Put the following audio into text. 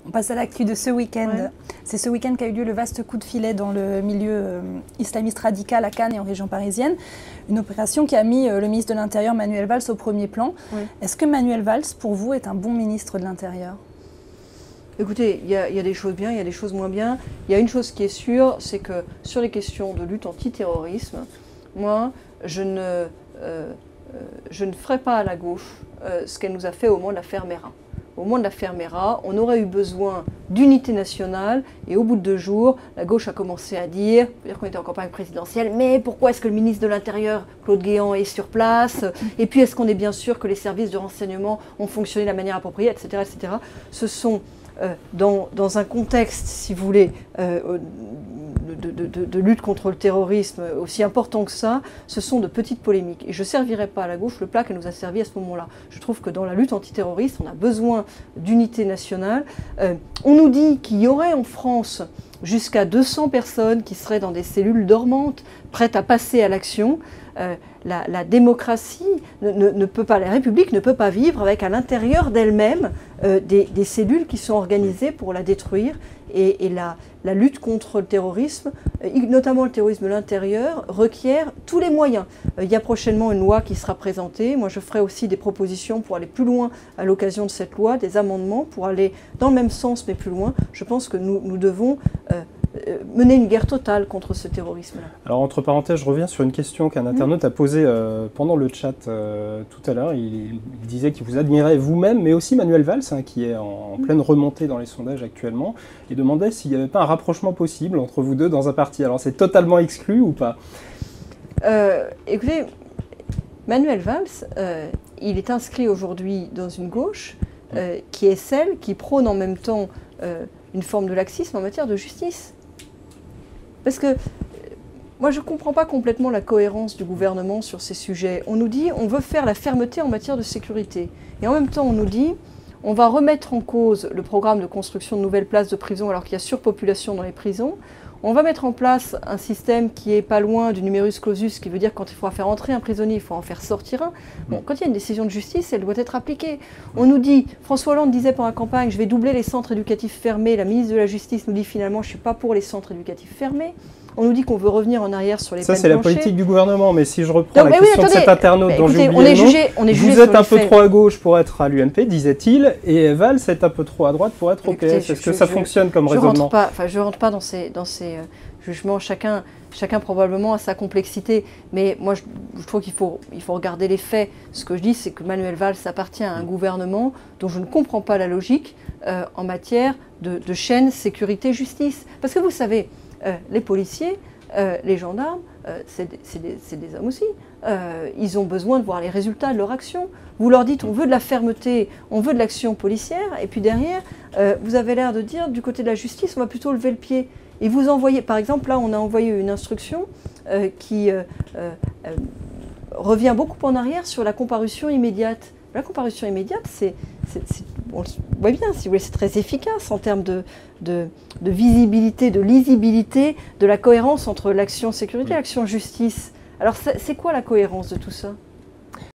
On passe à l'actu de ce week-end. Ouais. C'est ce week-end qu'a eu lieu le vaste coup de filet dans le milieu islamiste radical à Cannes et en région parisienne. Une opération qui a mis le ministre de l'Intérieur, Manuel Valls, au premier plan. Ouais. Est-ce que Manuel Valls, pour vous, est un bon ministre de l'Intérieur ? Écoutez, il y a des choses bien, il y a des choses moins bien. Il y a une chose qui est sûre, c'est que sur les questions de lutte antiterrorisme, moi, je ne ferai pas à la gauche ce qu'elle nous a fait au moment de l'affaire Mera. Au moment de l'affaire Mera, on aurait eu besoin d'unité nationale et au bout de 2 jours, la gauche a commencé à dire qu'on était en campagne présidentielle, mais pourquoi est-ce que le ministre de l'Intérieur, Claude Guéant, est sur place? Et puis est-ce qu'on est bien sûr que les services de renseignement ont fonctionné de la manière appropriée, etc. etc. Ce sont dans un contexte, si vous voulez, de lutte contre le terrorisme aussi important que ça, ce sont de petites polémiques. Et je ne servirai pas à la gauche le plat qu'elle nous a servi à ce moment-là. Je trouve que dans la lutte antiterroriste, on a besoin d'unité nationale. On nous dit qu'il y aurait en France jusqu'à 200 personnes qui seraient dans des cellules dormantes, prêtes à passer à l'action. La démocratie ne peut pas, la République ne peut pas vivre avec à l'intérieur d'elle-même des cellules qui sont organisées pour la détruire. Et la lutte contre le terrorisme, notamment le terrorisme de l'intérieur, requiert tous les moyens. Il y a prochainement une loi qui sera présentée. Moi, je ferai aussi des propositions pour aller plus loin à l'occasion de cette loi, des amendements pour aller dans le même sens mais plus loin. Je pense que nous devons mener une guerre totale contre ce terrorisme-là. Alors, entre parenthèses, je reviens sur une question qu'un internaute a posée pendant le chat tout à l'heure. Il disait qu'il vous admirait vous-même, mais aussi Manuel Valls, qui est en pleine remontée dans les sondages actuellement, et demandait s'il n'y avait pas un rapprochement possible entre vous deux dans un parti. Alors, c'est totalement exclu ou pas? Écoutez, Manuel Valls, il est inscrit aujourd'hui dans une gauche qui est celle qui prône en même temps une forme de laxisme en matière de justice. Parce que moi, je ne comprends pas complètement la cohérence du gouvernement sur ces sujets. On nous dit on veut faire la fermeté en matière de sécurité. Et en même temps, on nous dit on va remettre en cause le programme de construction de nouvelles places de prison alors qu'il y a surpopulation dans les prisons. On va mettre en place un système qui est pas loin du numerus clausus, qui veut dire que quand il faudra faire entrer un prisonnier, il faut en faire sortir un. Bon, quand il y a une décision de justice, elle doit être appliquée. On nous dit, François Hollande disait pendant la campagne, je vais doubler les centres éducatifs fermés. La ministre de la Justice nous dit finalement, je ne suis pas pour les centres éducatifs fermés. On nous dit qu'on veut revenir en arrière sur les peines planchées. Ça, c'est la politique du gouvernement. Mais si je reprends la question de cet internaute dont j'ai oublié le nom, vous êtes un peu trop à gauche pour être à l'UMP, disait-il, et Valls est un peu trop à droite pour être au PS. Est-ce que ça fonctionne comme raisonnement? Je ne rentre pas dans ces jugements. Chacun probablement a sa complexité. Mais moi, je trouve qu'il faut regarder les faits. Ce que je dis, c'est que Manuel Valls appartient à un gouvernement dont je ne comprends pas la logique en matière de chaîne sécurité-justice. Parce que vous savez, les policiers, les gendarmes, c'est des hommes aussi. Ils ont besoin de voir les résultats de leur action. Vous leur dites on veut de la fermeté, on veut de l'action policière, et puis derrière, vous avez l'air de dire du côté de la justice, on va plutôt lever le pied. Et vous envoyez, par exemple, là on a envoyé une instruction qui revient beaucoup en arrière sur la comparution immédiate. La comparution immédiate, on le voit bien, si vous voulez, c'est très efficace en termes de visibilité, de lisibilité, de la cohérence entre l'action sécurité et l'action justice. Alors c'est quoi la cohérence de tout ça?